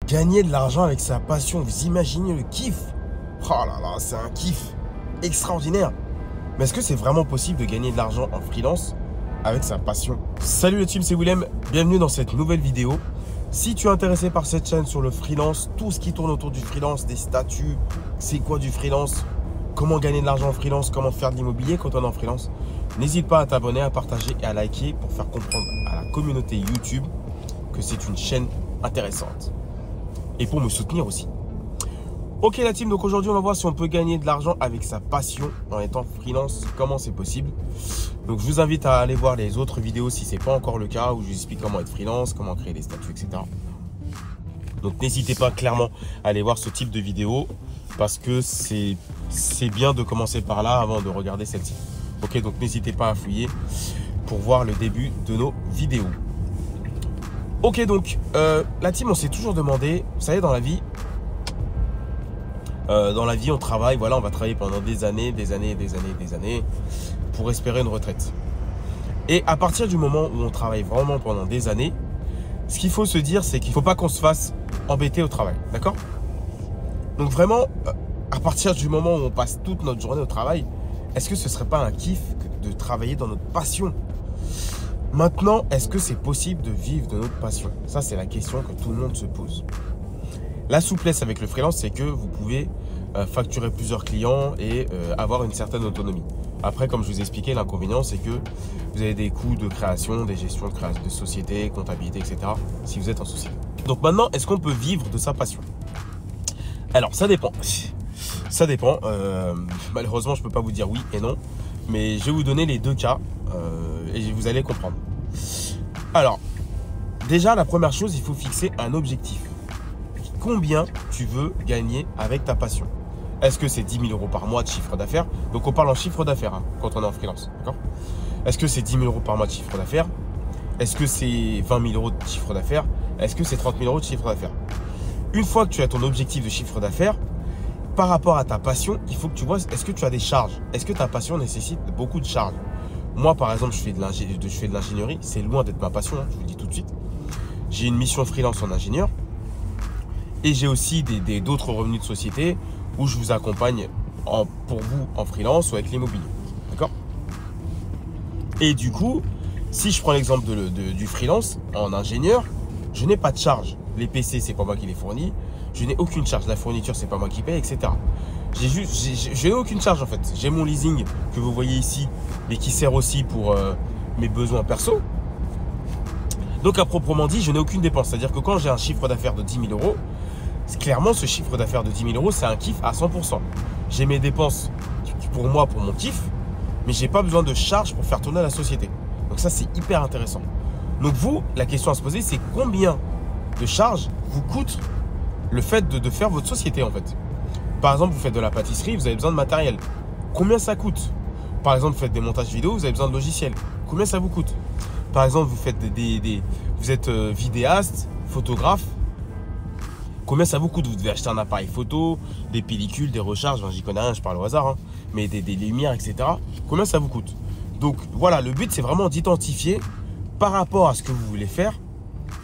Gagner de l'argent avec sa passion, vous imaginez le kiff? Oh là là, c'est un kiff extraordinaire. Mais est-ce que c'est vraiment possible de gagner de l'argent en freelance avec sa passion? Salut le team, c'est Willem, bienvenue dans cette nouvelle vidéo. Si tu es intéressé par cette chaîne sur le freelance, tout ce qui tourne autour du freelance, des statuts, c'est quoi du freelance, comment gagner de l'argent en freelance, comment faire de l'immobilier quand on est en freelance, n'hésite pas à t'abonner, à partager et à liker pour faire comprendre à la communauté YouTube que c'est une chaîne intéressante. Et pour me soutenir aussi. Ok la team, donc aujourd'hui on va voir si on peut gagner de l'argent avec sa passion en étant freelance, comment c'est possible. Donc je vous invite à aller voir les autres vidéos si ce n'est pas encore le cas, où je vous explique comment être freelance, comment créer des statuts, etc. Donc n'hésitez pas clairement à aller voir ce type de vidéo parce que c'est bien de commencer par là avant de regarder celle-ci. Ok, donc n'hésitez pas à fouiller pour voir le début de nos vidéos. Ok, donc la team, on s'est toujours demandé, vous savez, dans la vie, on travaille, voilà, on va travailler pendant des années pour espérer une retraite. Et à partir du moment où on travaille vraiment pendant des années, ce qu'il faut se dire, c'est qu'il ne faut pas qu'on se fasse embêter au travail, d'accord? Donc vraiment, à partir du moment où on passe toute notre journée au travail, est-ce que ce ne serait pas un kiff de travailler dans notre passion? Maintenant, est-ce que c'est possible de vivre de notre passion? Ça, c'est la question que tout le monde se pose. La souplesse avec le freelance, c'est que vous pouvez facturer plusieurs clients et avoir une certaine autonomie. Après, comme je vous ai expliqué, l'inconvénient, c'est que vous avez des coûts de création, des gestions de création de société, comptabilité, etc. si vous êtes en société. Donc maintenant, est-ce qu'on peut vivre de sa passion? Alors, ça dépend. Ça dépend. Malheureusement, je ne peux pas vous dire oui et non. Mais je vais vous donner les deux cas et vous allez comprendre. Alors, déjà, la première chose, il faut fixer un objectif. Combien tu veux gagner avec ta passion? Est-ce que c'est 10 000 euros par mois de chiffre d'affaires? Donc, on parle en chiffre d'affaires hein, quand on est en freelance. Est-ce que c'est 10 000 euros par mois de chiffre d'affaires? Est-ce que c'est 20 000 euros de chiffre d'affaires? Est-ce que c'est 30 000 euros de chiffre d'affaires? Une fois que tu as ton objectif de chiffre d'affaires, par rapport à ta passion, il faut que tu vois, est-ce que tu as des charges? Est-ce que ta passion nécessite beaucoup de charges? Moi, par exemple, je fais de l'ingénierie. C'est loin d'être ma passion, hein, je vous le dis tout de suite. J'ai une mission freelance en ingénieur. Et j'ai aussi d'autres revenus de société où je vous accompagne pour vous en freelance ou avec l'immobilier. D'accord? Et du coup, si je prends l'exemple du freelance en ingénieur, je n'ai pas de charge. Les PC, c'est pas moi qui les fournis. Je n'ai aucune charge. La fourniture, c'est pas moi qui paye, etc. Je n'ai aucune charge en fait. J'ai mon leasing que vous voyez ici, mais qui sert aussi pour mes besoins perso. Donc à proprement dit, je n'ai aucune dépense. C'est-à-dire que quand j'ai un chiffre d'affaires de 10 000 euros, clairement ce chiffre d'affaires de 10 000 euros, c'est un kiff à 100%. J'ai mes dépenses pour moi, pour mon kiff, mais je n'ai pas besoin de charges pour faire tourner la société. Donc ça, c'est hyper intéressant. Donc vous, la question à se poser, c'est combien de charges vous coûte le fait de faire votre société en fait. Par exemple, vous faites de la pâtisserie, vous avez besoin de matériel. Combien ça coûte? Par exemple, vous faites des montages vidéo, vous avez besoin de logiciels. Combien ça vous coûte? Par exemple, vous faites vous êtes vidéaste, photographe. Combien ça vous coûte? Vous devez acheter un appareil photo, des pellicules, des recharges. J'y connais rien, je parle au hasard, hein, mais des lumières, etc. Combien ça vous coûte? Donc voilà, le but, c'est vraiment d'identifier par rapport à ce que vous voulez faire,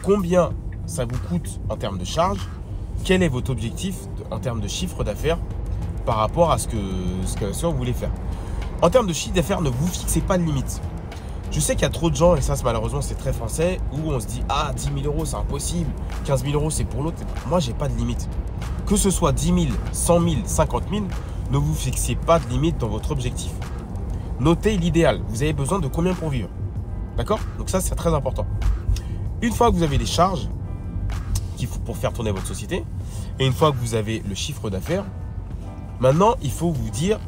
combien ça vous coûte en termes de charges. Quel est votre objectif en termes de chiffre d'affaires par rapport à ce que vous voulez faire? En termes de chiffre d'affaires, ne vous fixez pas de limite. Je sais qu'il y a trop de gens, et ça malheureusement c'est très français, où on se dit « Ah, 10 000 euros c'est impossible, 15 000 euros c'est pour l'autre ». Moi, j'ai pas de limite. Que ce soit 10 000, 100 000, 50 000, ne vous fixiez pas de limite dans votre objectif. Notez l'idéal. Vous avez besoin de combien pour vivre? D'accord? Donc ça, c'est très important. Une fois que vous avez les charges qu'il faut pour faire tourner votre société, et une fois que vous avez le chiffre d'affaires, maintenant, il faut vous dire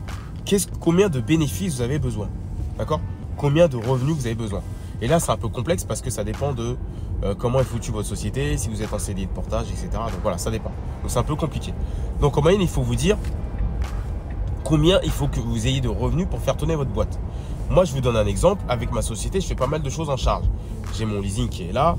combien de bénéfices vous avez besoin. D'accord? Combien de revenus vous avez besoin. Et là, c'est un peu complexe parce que ça dépend de comment est foutue votre société, si vous êtes en CDI de portage, etc. Donc voilà, ça dépend. Donc c'est un peu compliqué. Donc en moyenne, il faut vous dire combien il faut que vous ayez de revenus pour faire tourner votre boîte. Moi, je vous donne un exemple. Avec ma société, je fais pas mal de choses en charge. J'ai mon leasing qui est là.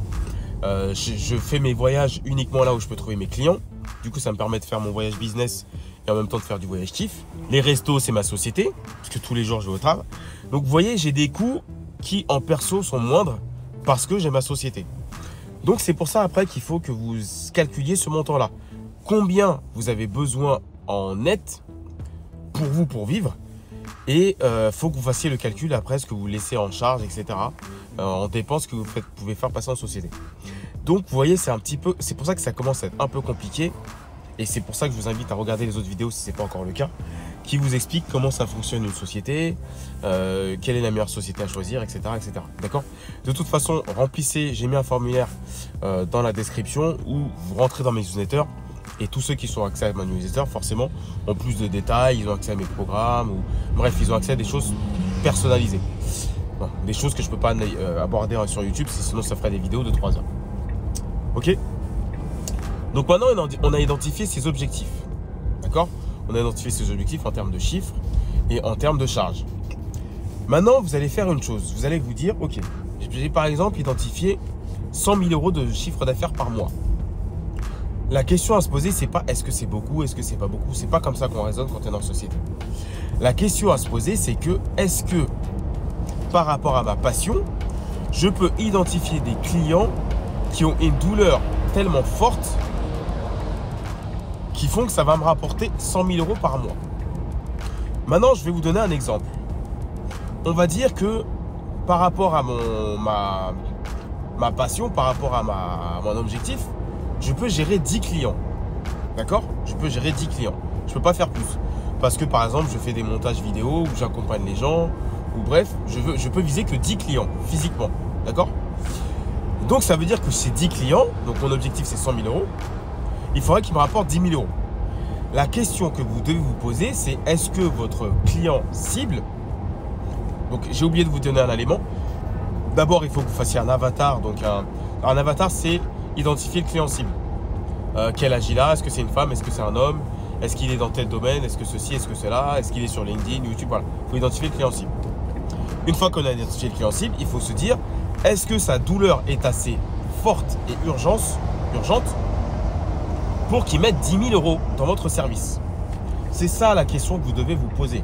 Je fais mes voyages uniquement là où je peux trouver mes clients. Du coup, ça me permet de faire mon voyage business et en même temps de faire du voyage kiff. Les restos, c'est ma société, parce que tous les jours, je vais au travail. Donc, vous voyez, j'ai des coûts qui, en perso, sont moindres parce que j'ai ma société. Donc, c'est pour ça après qu'il faut que vous calculiez ce montant-là. Combien vous avez besoin en net pour vous, pour vivre. Et faut que vous fassiez le calcul après ce que vous laissez en charge, etc. En dépenses que vous pouvez faire passer en société. Donc, vous voyez, c'est pour ça que ça commence à être un peu compliqué. Et c'est pour ça que je vous invite à regarder les autres vidéos si ce n'est pas encore le cas, qui vous expliquent comment ça fonctionne une société, quelle est la meilleure société à choisir, etc. etc. D'accord? De toute façon, remplissez, j'ai mis un formulaire dans la description où vous rentrez dans mes newsletters. Et tous ceux qui sont accès à ma newsletter, forcément, ont plus de détails, ils ont accès à mes programmes, ou bref, ils ont accès à des choses personnalisées. Bon, des choses que je ne peux pas aborder sur YouTube, sinon ça ferait des vidéos de 3 heures. Ok? Donc maintenant, on a identifié ses objectifs. D'accord? On a identifié ses objectifs en termes de chiffres et en termes de charges. Maintenant, vous allez faire une chose. Vous allez vous dire, ok, j'ai par exemple identifié 100 000 euros de chiffre d'affaires par mois. La question à se poser, c'est pas est-ce que c'est beaucoup, est-ce que c'est pas beaucoup. C'est pas comme ça qu'on raisonne quand on est dans la société. La question à se poser, c'est que est-ce que par rapport à ma passion, je peux identifier des clients qui ont une douleur tellement forte qui font que ça va me rapporter 100 000 euros par mois. Maintenant, je vais vous donner un exemple. On va dire que par rapport à ma passion, par rapport à mon objectif, je peux gérer 10 clients. D'accord? Je peux gérer 10 clients. Je ne peux pas faire plus. Parce que par exemple, je fais des montages vidéo où j'accompagne les gens. Ou bref, je peux viser que 10 clients physiquement. D'accord? Donc ça veut dire que ces 10 clients, donc mon objectif c'est 100 000 euros, il faudrait qu'ils me rapportent 10 000 euros. La question que vous devez vous poser, c'est est-ce que votre client cible, donc j'ai oublié de vous donner un élément. D'abord, il faut que vous fassiez un avatar. Donc un avatar, c'est identifier le client cible. Quel âge il a? Est-ce que c'est une femme? Est-ce que c'est un homme? Est-ce qu'il est dans tel domaine? Est-ce que ceci? Est-ce que cela? Est-ce qu'il est sur LinkedIn, YouTube? Voilà. Il faut identifier le client cible. Une fois qu'on a identifié le client cible, il faut se dire est-ce que sa douleur est assez forte et urgente pour qu'il mette 10 000 euros dans votre service? C'est ça la question que vous devez vous poser.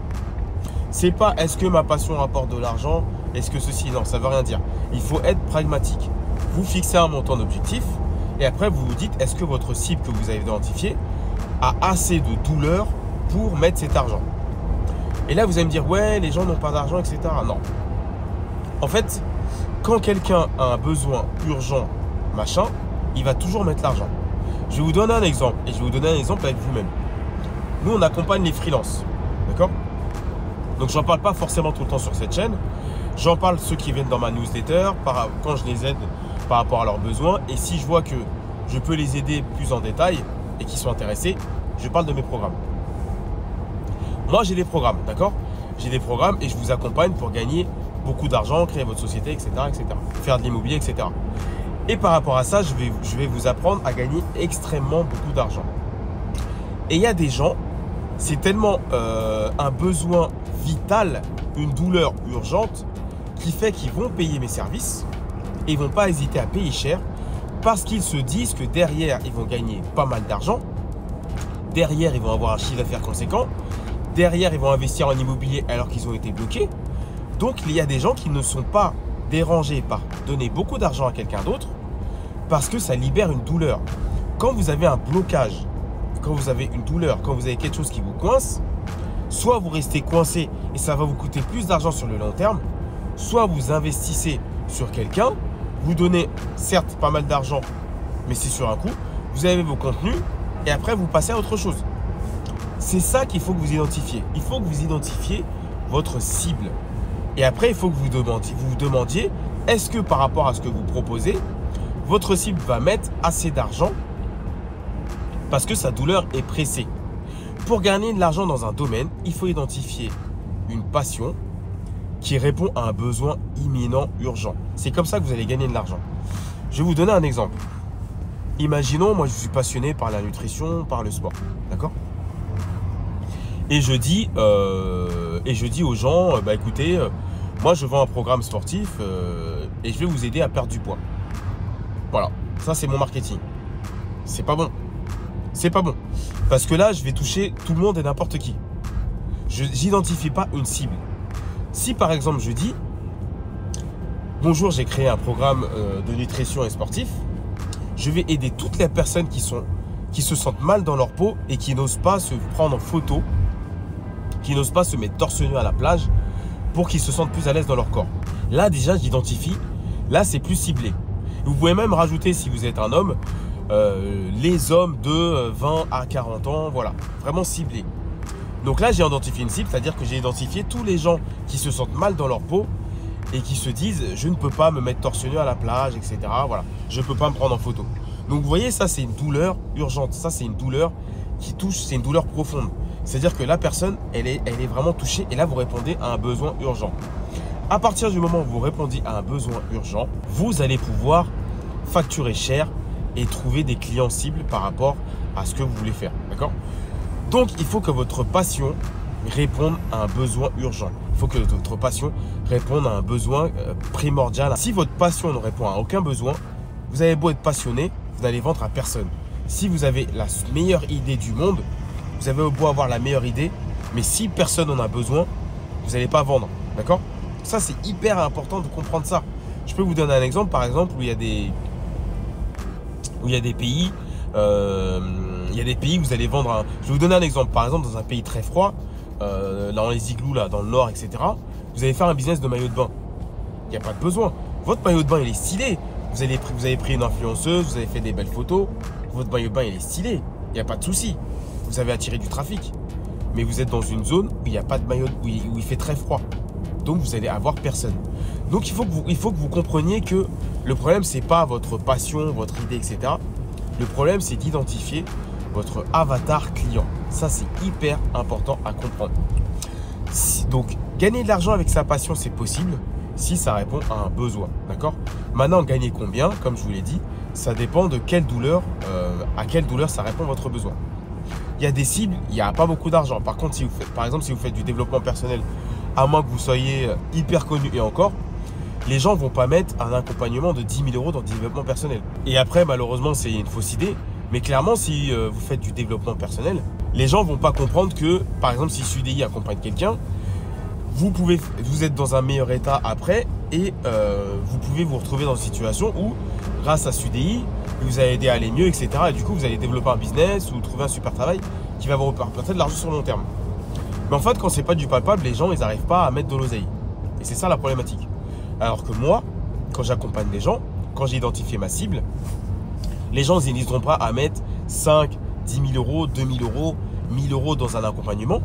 C'est pas est-ce que ma passion rapporte de l'argent? Est-ce que ceci? Non, ça veut rien dire. Il faut être pragmatique. Vous fixez un montant d'objectif et après vous vous dites est-ce que votre cible que vous avez identifiée a assez de douleur pour mettre cet argent? Et là vous allez me dire ouais, les gens n'ont pas d'argent, etc. Non. En fait, quand quelqu'un a un besoin urgent, machin, il va toujours mettre l'argent. Je vais vous donner un exemple et je vais vous donner un exemple avec vous-même. Nous, on accompagne les freelances. D'accord? Donc, j'en parle pas forcément tout le temps sur cette chaîne. J'en parle ceux qui viennent dans ma newsletter quand je les aide par rapport à leurs besoins. Et si je vois que je peux les aider plus en détail et qu'ils sont intéressés, je parle de mes programmes. Moi, j'ai des programmes, d'accord? J'ai des programmes et je vous accompagne pour gagner beaucoup d'argent, créer votre société, etc., etc. Faire de l'immobilier, etc. Et par rapport à ça, je vais vous apprendre à gagner extrêmement beaucoup d'argent. Et il y a des gens, c'est tellement un besoin vital, une douleur urgente, qui fait qu'ils vont payer mes services et ils ne vont pas hésiter à payer cher parce qu'ils se disent que derrière, ils vont gagner pas mal d'argent. Derrière, ils vont avoir un chiffre d'affaires conséquent. Derrière, ils vont investir en immobilier alors qu'ils ont été bloqués. Donc, il y a des gens qui ne sont pas dérangés par donner beaucoup d'argent à quelqu'un d'autre parce que ça libère une douleur. Quand vous avez un blocage, quand vous avez une douleur, quand vous avez quelque chose qui vous coince, soit vous restez coincé et ça va vous coûter plus d'argent sur le long terme, soit vous investissez sur quelqu'un, vous donnez certes pas mal d'argent, mais c'est sur un coup, vous avez vos contenus et après vous passez à autre chose. C'est ça qu'il faut que vous identifiez. Il faut que vous identifiez votre cible. Et après, il faut que vous vous demandiez, est-ce que par rapport à ce que vous proposez, votre cible va mettre assez d'argent parce que sa douleur est pressée. Pour gagner de l'argent dans un domaine, il faut identifier une passion qui répond à un besoin imminent, urgent. C'est comme ça que vous allez gagner de l'argent. Je vais vous donner un exemple. Imaginons, moi je suis passionné par la nutrition, par le sport. D'accord ? Et je dis aux gens, bah écoutez, moi je vends un programme sportif et je vais vous aider à perdre du poids. Voilà, ça c'est mon marketing. C'est pas bon. C'est pas bon. Parce que là, je vais toucher tout le monde et n'importe qui. Je n'identifie pas une cible. Si par exemple je dis, bonjour, j'ai créé un programme de nutrition et sportif, je vais aider toutes les personnes qui se sentent mal dans leur peau et qui n'osent pas se prendre en photo, qui n'osent pas se mettre torse nu à la plage pour qu'ils se sentent plus à l'aise dans leur corps. Là, déjà, j'identifie. Là, c'est plus ciblé. Vous pouvez même rajouter, si vous êtes un homme, les hommes de 20 à 40 ans, voilà, vraiment ciblé. Donc là, j'ai identifié une cible, c'est-à-dire que j'ai identifié tous les gens qui se sentent mal dans leur peau et qui se disent « je ne peux pas me mettre torse nu à la plage, etc. » Voilà, je ne peux pas me prendre en photo. Donc vous voyez, ça, c'est une douleur urgente. Ça, c'est une douleur qui touche, c'est une douleur profonde. C'est-à-dire que la personne, elle est vraiment touchée et là, vous répondez à un besoin urgent. À partir du moment où vous répondez à un besoin urgent, vous allez pouvoir facturer cher et trouver des clients cibles par rapport à ce que vous voulez faire. D'accord? Donc, il faut que votre passion réponde à un besoin urgent. Il faut que votre passion réponde à un besoin primordial. Si votre passion ne répond à aucun besoin, vous avez beau être passionné, vous n'allez vendre à personne. Si vous avez la meilleure idée du monde, vous avez beau avoir la meilleure idée, mais si personne n'en a besoin, vous n'allez pas vendre. D'accord? Ça, c'est hyper important de comprendre ça. Je peux vous donner un exemple, par exemple, où il y a des pays, où vous allez vendre Je vais vous donner un exemple. Par exemple, dans un pays très froid, dans les igloos, là, dans le nord, etc., vous allez faire un business de maillot de bain. Il n'y a pas de besoin. Votre maillot de bain, il est stylé. Vous avez pris une influenceuse, vous avez fait des belles photos. Votre maillot de bain, il est stylé. Il n'y a pas de souci. Vous avez attiré du trafic. Mais vous êtes dans une zone où il n'y a pas de maillot, où il fait très froid. Donc, vous allez avoir personne. Donc, il faut que vous compreniez que le problème, ce n'est pas votre passion, votre idée, etc. Le problème, c'est d'identifier votre avatar client. Ça, c'est hyper important à comprendre. Donc, gagner de l'argent avec sa passion, c'est possible si ça répond à un besoin. D'accord? Maintenant, gagner combien, comme je vous l'ai dit, ça dépend de quelle douleur, à quelle douleur ça répond votre besoin. Il y a des cibles, il n'y a pas beaucoup d'argent. Par contre, par exemple, si vous faites du développement personnel, à moins que vous soyez hyper connu et encore, les gens ne vont pas mettre un accompagnement de 10 000 € dans le développement personnel. Et après, malheureusement, c'est une fausse idée. Mais clairement, si vous faites du développement personnel, les gens ne vont pas comprendre que, par exemple, si CDI accompagne quelqu'un, vous êtes dans un meilleur état après et vous pouvez vous retrouver dans une situation où, grâce à CDI, vous allez aider à aller mieux, etc. Et du coup, vous allez développer un business ou trouver un super travail qui va vous rapporter de l'argent sur le long terme. Mais en fait, quand c'est pas du palpable, les gens, ils n'arrivent pas à mettre de l'oseille. Et c'est ça la problématique. Alors que moi, quand j'accompagne des gens, quand j'ai identifié ma cible, les gens, ils n'hésiteront pas à mettre 5, 10 000 €, 2 000 €, 1 000 € dans un accompagnement.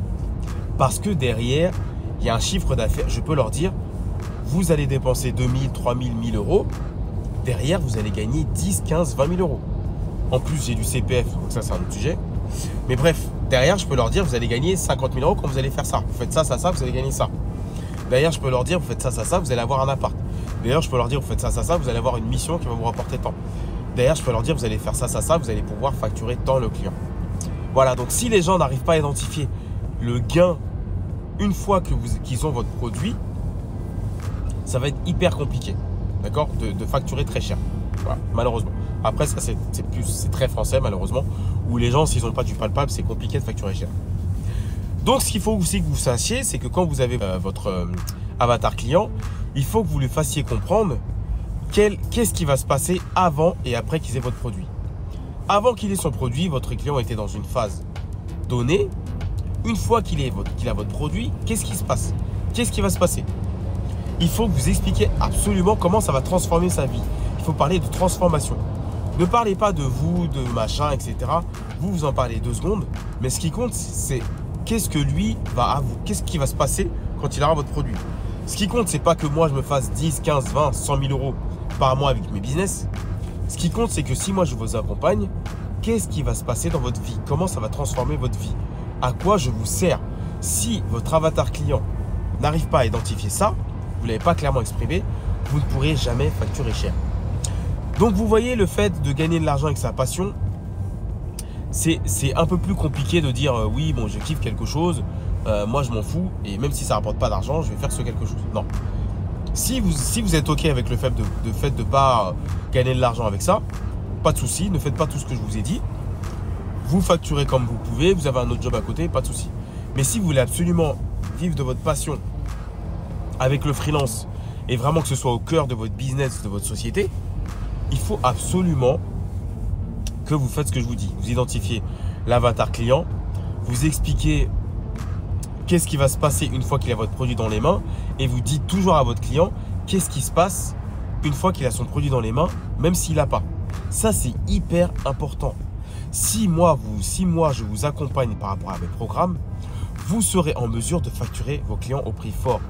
Parce que derrière, il y a un chiffre d'affaires. Je peux leur dire, vous allez dépenser 2 000, 3 000, 1 000 €. Derrière, vous allez gagner 10, 15, 20 000 €. En plus, j'ai du CPF, donc ça, c'est un autre sujet. Mais bref, derrière, je peux leur dire, vous allez gagner 50 000 € quand vous allez faire ça. Vous faites ça, ça, ça, vous allez gagner ça. Derrière, je peux leur dire, vous faites ça, ça, ça, vous allez avoir un appart. D'ailleurs, je peux leur dire, vous faites ça, ça, ça, vous allez avoir une mission qui va vous rapporter tant. Derrière, je peux leur dire, vous allez faire ça, ça, ça, vous allez pouvoir facturer tant le client. Voilà, donc si les gens n'arrivent pas à identifier le gain une fois qu'ils ont votre produit, ça va être hyper compliqué, d'accord, de facturer très cher. Voilà, malheureusement. Après, ça, c'est très français, malheureusement, où les gens, s'ils n'ont pas du palpable, c'est compliqué de facturer cher. Donc, ce qu'il faut aussi que vous sachiez, c'est que quand vous avez votre avatar client, il faut que vous lui fassiez comprendre qu'est-ce qui va se passer avant et après qu'ils aient votre produit. Avant qu'il ait son produit, votre client était dans une phase donnée. Une fois qu'il a votre produit, qu'est-ce qui se passe? Qu'est-ce qui va se passer? Il faut que vous expliquiez absolument comment ça va transformer sa vie. Il faut parler de transformation. Ne parlez pas de vous, de machin, etc. Vous en parlez 2 secondes. Mais ce qui compte, c'est qu'est-ce que lui va avoir, qu'est-ce qui va se passer quand il aura votre produit. Ce qui compte, c'est pas que moi je me fasse 10, 15, 20, 100 000 € par mois avec mes business. Ce qui compte, c'est que si moi je vous accompagne, qu'est-ce qui va se passer dans votre vie? Comment ça va transformer votre vie? À quoi je vous sers? Si votre avatar client n'arrive pas à identifier ça, vous ne l'avez pas clairement exprimé, vous ne pourrez jamais facturer cher. Donc vous voyez, le fait de gagner de l'argent avec sa passion, c'est un peu plus compliqué de dire oui, bon, je kiffe quelque chose, moi je m'en fous, et même si ça ne rapporte pas d'argent, je vais faire ce quelque chose. Non. Si vous êtes OK avec le fait de ne pas gagner de l'argent avec ça, pas de souci, ne faites pas tout ce que je vous ai dit. Vous facturez comme vous pouvez, vous avez un autre job à côté, pas de souci. Mais si vous voulez absolument vivre de votre passion avec le freelance et vraiment que ce soit au cœur de votre business, de votre société, il faut absolument que vous faites ce que je vous dis. Vous identifiez l'avatar client, vous expliquez qu'est-ce qui va se passer une fois qu'il a votre produit dans les mains et vous dites toujours à votre client qu'est-ce qui se passe une fois qu'il a son produit dans les mains, même s'il n'a pas. Ça, c'est hyper important. Si moi, je vous accompagne par rapport à mes programmes, vous serez en mesure de facturer vos clients au prix fort.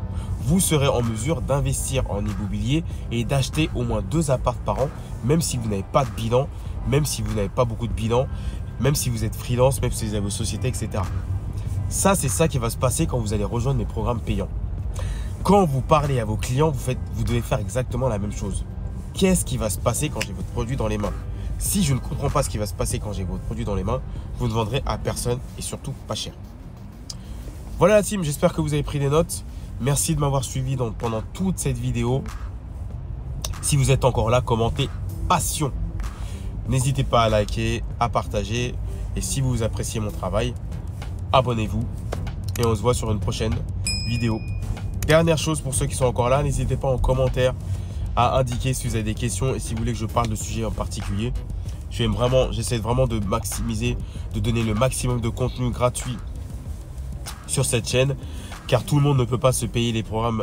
Vous serez en mesure d'investir en immobilier et d'acheter au moins 2 apparts par an, même si vous n'avez pas de bilan, même si vous n'avez pas beaucoup de bilan, même si vous êtes freelance, même si vous avez vos sociétés, etc. Ça, c'est ça qui va se passer quand vous allez rejoindre mes programmes payants. Quand vous parlez à vos clients, vous devez faire exactement la même chose. Qu'est-ce qui va se passer quand j'ai votre produit dans les mains? Si je ne comprends pas ce qui va se passer quand j'ai votre produit dans les mains, vous ne vendrez à personne et surtout pas cher. Voilà la team, j'espère que vous avez pris des notes. Merci de m'avoir suivi pendant toute cette vidéo. Si vous êtes encore là, commentez passion. N'hésitez pas à liker, à partager. Et si vous appréciez mon travail, abonnez-vous. Et on se voit sur une prochaine vidéo. Dernière chose pour ceux qui sont encore là, n'hésitez pas en commentaire à indiquer si vous avez des questions et si vous voulez que je parle de sujets en particulier. J'essaie vraiment de maximiser, de donner le maximum de contenu gratuit sur cette chaîne, car tout le monde ne peut pas se payer les programmes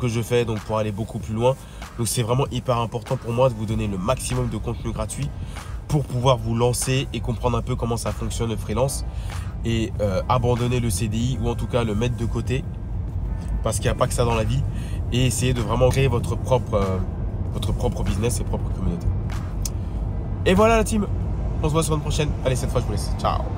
que je fais donc pour aller beaucoup plus loin. Donc c'est vraiment hyper important pour moi de vous donner le maximum de contenu gratuit pour pouvoir vous lancer et comprendre un peu comment ça fonctionne le freelance et abandonner le CDI ou en tout cas le mettre de côté parce qu'il n'y a pas que ça dans la vie et essayer de vraiment créer votre propre business et propre communauté. Et voilà la team, on se voit sur une prochaine. Allez, cette fois je vous laisse. Ciao.